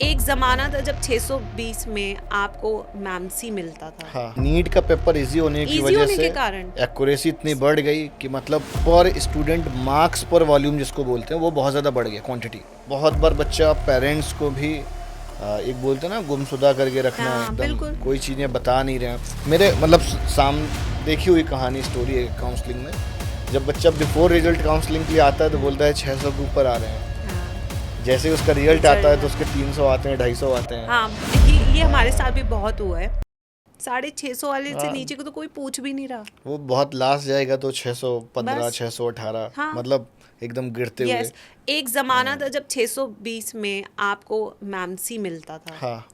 एक ज़माना था जब 620 में आपको मैमसी मिलता था। हाँ, नीट का पेपर इजी होने की इजी वजह होने से के कारण एक्यूरेसी इतनी बढ़ गई कि मतलब पर स्टूडेंट मार्क्स पर वॉल्यूम जिसको बोलते हैं वो बहुत ज़्यादा बढ़ गया क्वांटिटी। बहुत बार बच्चा पेरेंट्स को भी एक बोलते हैं ना गुमशुदा करके रखना, हाँ, एकदम बिल्कुल। कोई चीज़ें बता नहीं रहे हैं। मेरे मतलब साम देखी हुई कहानी स्टोरी है काउंसलिंग में। जब बच्चा बिफोर रिजल्ट काउंसलिंग के लिए आता है तो बोलता है 600 के ऊपर आ रहे हैं। हाँ, जैसे ही उसका रिजल्ट रिजल्ट आता है तो आता उसके 300 आते हैं, 250 आते हैं। हाँ, ये हमारे साथ भी बहुत हुआ है। 650 वाले से हाँ, नीचे को तो कोई पूछ भी नहीं रहा। वो बहुत लास्ट जाएगा तो 615 बस 618, हाँ, मतलब एकदम गिरते हुए। यस। एक ज़माना था जब 620 में आपको मैमसी मिलता था। हाँ,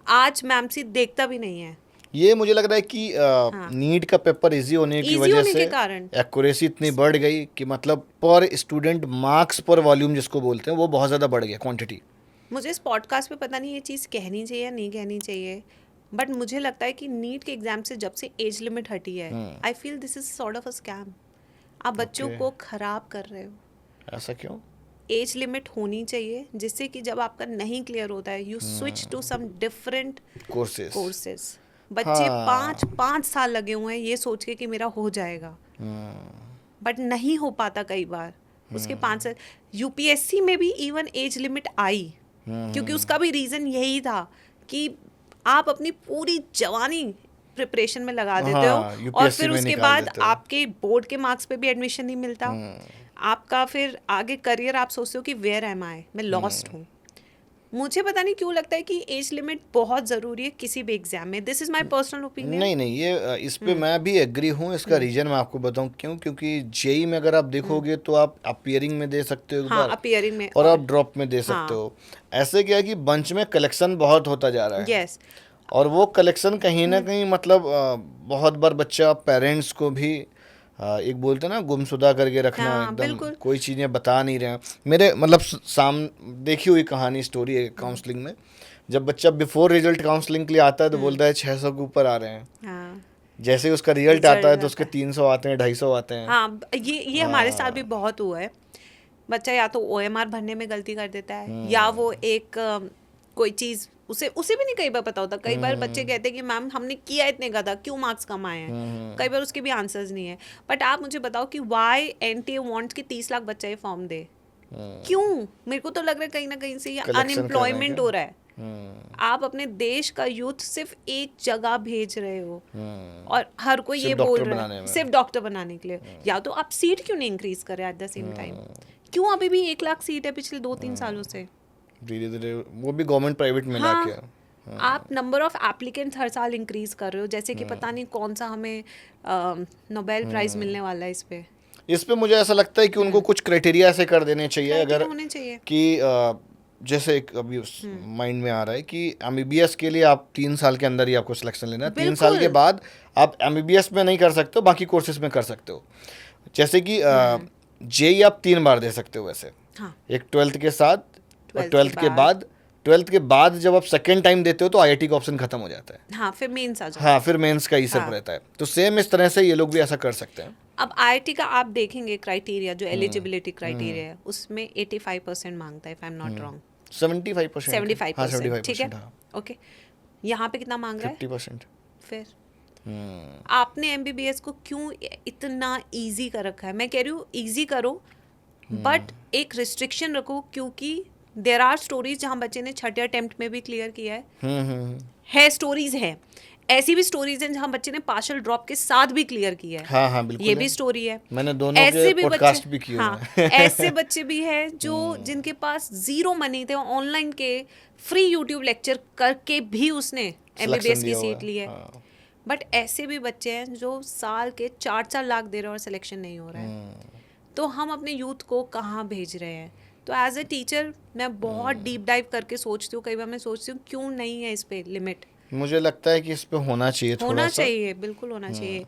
आज मैमसी देखता भी नहीं है। ये मुझे लग रहा है कि हाँ, नीट का पेपर इजी होने की इजी वजह होने से के कारण एक्यूरेसी इतनी बढ़ गई कि मतलब पर स्टूडेंट मार्क्स पर वॉल्यूम जिसको बोलते हैं वो बहुत ज़्यादा बढ़ गया क्वांटिटी। मुझे इस पॉडकास्ट पे पता नहीं ये चीज़ कहनी चाहिए या नहीं कहनी चाहिए, बट मुझे लगता है कि नीट के एग्ज़ाम से जब से एज लिमिट हटी है, I feel this is sort of a scam. आप बच्चों ओके, को खराब कर रहे हो। ऐसा क्यों? एज लिमिट होनी चाहिए जिससे कि जब आपका नहीं क्लियर होता है, you switch to some different courses. Courses. बच्चे पाँच हाँ। पाँच साल लगे हुए हैं ये सोच के कि मेरा हो जाएगा, बट नहीं हो पाता कई बार। उसके 5 साल यूपीएससी में भी इवन एज लिमिट आई, क्योंकि उसका भी रीज़न यही था कि आप अपनी पूरी जवानी प्रिपरेशन में लगा देते हो हाँ, और यूपीएससी फिर में उसके निकाल बाद देते हो। आपके बोर्ड के मार्क्स पे भी एडमिशन नहीं मिलता। आपका फिर आगे करियर आप सोचते हो कि वेयर एम आई, मैं लॉस्ट हूँ। मुझे पता नहीं क्यों लगता है कि एज लिमिट बहुत ज़रूरी है किसी भी एग्जाम में। This is my personal opinion. नहीं नहीं, ये इस पे मैं भी एग्री हूँ। इसका रीजन मैं आपको बताऊँ क्यों। क्योंकि जेई में अगर आप देखोगे तो आप अपियरिंग में दे सकते हो एक हाँ, बार, अपियरिंग में और और आप ड्रॉप में दे सकते हाँ, हो। ऐसे क्या है कि बंच में कलेक्शन बहुत होता जा रहा है, यस। और वो कलेक्शन कहीं ना कहीं मतलब बहुत बार बच्चा पेरेंट्स को भी एक बोलते हैं ना गुमशुदा करके रखना, हाँ, एकदम बिल्कुल। कोई चीज़ें बता नहीं रहे हैं। मेरे मतलब साम देखी हुई कहानी स्टोरी है काउंसलिंग में। जब बच्चा बिफोर रिजल्ट काउंसलिंग के लिए आता है तो बोलता है 600 के ऊपर आ रहे हैं। हाँ, जैसे ही उसका रिजल्ट आता है रिजल्ट तो आता उसके है। 300 आते हैं, 250 आते हैं। हाँ, ये हमारे साथ भी हाँ। बहुत हुआ है। बच्चा या तो ओएमआर भरने में गलती कर देता है, या वो एक कोई चीज़ उसे उसे भी नहीं कई बार पता होता। कई बार बच्चे कहते हैं कि मैम हमने किया इतने का था, क्यों मार्क्स कम आए हैं। कई बार उसके भी आंसर्स नहीं है। बट आप मुझे बताओ कि वाई एनटीए वांट्स कि 30 लाख बच्चा ये फॉर्म दे। क्यों? मेरे को तो लग रहा है कहीं ना कहीं से ये कलेक्शन कर रहे हैं अनएम्प्लॉयमेंट क्या? हो रहा है। आप अपने देश का यूथ सिर्फ एक जगह भेज रहे हो, और हर कोई ये सिर्फ बोल डॉक्टर रहा बनाने है में। सिर्फ डॉक्टर बनाने के लिए। या तो आप सीट क्यों नहीं इंक्रीज करें एट द सेम टाइम? क्यों अभी भी 1 लाख सीट है पिछले 2-3 सालों से? धीरे धीरे वो भी गवर्नमेंट प्राइवेट मिला के। हाँ, आप नंबर ऑफ एप्लीकेंट्स हर साल इंक्रीज कर रहे हो, जैसे कि पता नहीं कौन सा हमें नोबेल प्राइज मिलने वाला है इस पे। इस पे मुझे ऐसा लगता है कि उनको कुछ क्राइटेरिया ऐसे कर देने चाहिए, अगर क्राइटेरिया होने चाहिए। कि जैसे एक अभी माइंड में आ रहा है कि एमबीबीएस के लिए आप 3 साल के अंदर ही आपको सिलेक्शन लेना है। 3 साल के बिल्कुल। बाद आप एमबीबीएस में नहीं कर सकते हो, बाकी कोर्सेज में कर सकते हो। जैसे कि जेई आप 3 बार दे सकते हो वैसे, हाँ, एक 12th के साथ और 12th के 12th के बाद। बाद। 12th के बाद जब आप सेकेंड टाइम देते हो तो आईआईटी का ऑप्शन खत्म हो जाता है। हाँ, फिर मेंस आ जाता हाँ, है। फिर मेंस का ही सिर्फ हाँ, रहता है। तो सेम इस तरह से ये लोग भी ऐसा कर सकते हैं। अब आईआईटी का आप देखेंगे क्राइटेरिया, जो एलिजिबिलिटी क्राइटेरिया है, उसमें 85% मांगता है, if I am not wrong. 75%। हाँ, 75%, ठीक है। 75%। हाँ, ओके, यहाँ पे कितना मांग रहा है 50%। फिर? आपने एमबीबीएस को क्यों इतना इजी कर रखा है? मैं कह रही हूँ इजी करो, बट एक रिस्ट्रिक्शन रखो, क्योंकि देर आर स्टोरीज जहाँ बच्चे ने छठे अटेम्प्ट में भी क्लियर किया है स्टोरीज है। ऐसी भी स्टोरीज हैं जहाँ बच्चे ने पार्शल ड्रॉप के साथ भी क्लियर किया है। हाँ हाँ, ये बिल्कुल भी है। स्टोरी है। मैंने दोनों के ऐसे भी बच्चे, पॉडकास्ट भी किए हाँ, हुए हैं। ऐसे बच्चे भी हैं जो जिनके पास जीरो मनी थे, ऑनलाइन के फ्री यूट्यूब लेक्चर करके भी उसने एमबीबीएस सिलेक्शन की दिया हुआ सीट है। ली है। हाँ। बट ऐसे भी बच्चे हैं जो साल के 4-4 लाख दे रहे हैं और सिलेक्शन नहीं हो रहा है। तो हम अपने यूथ को कहाँ भेज रहे हैं? तो एज ए टीचर मैं बहुत डीप डाइव करके सोचती हूँ। कई बार मैं सोचती हूँ क्यों नहीं है इस पे लिमिट। मुझे लगता है कि इस पे होना चाहिए थोड़ा होना सा। चाहिए, बिल्कुल होना चाहिए।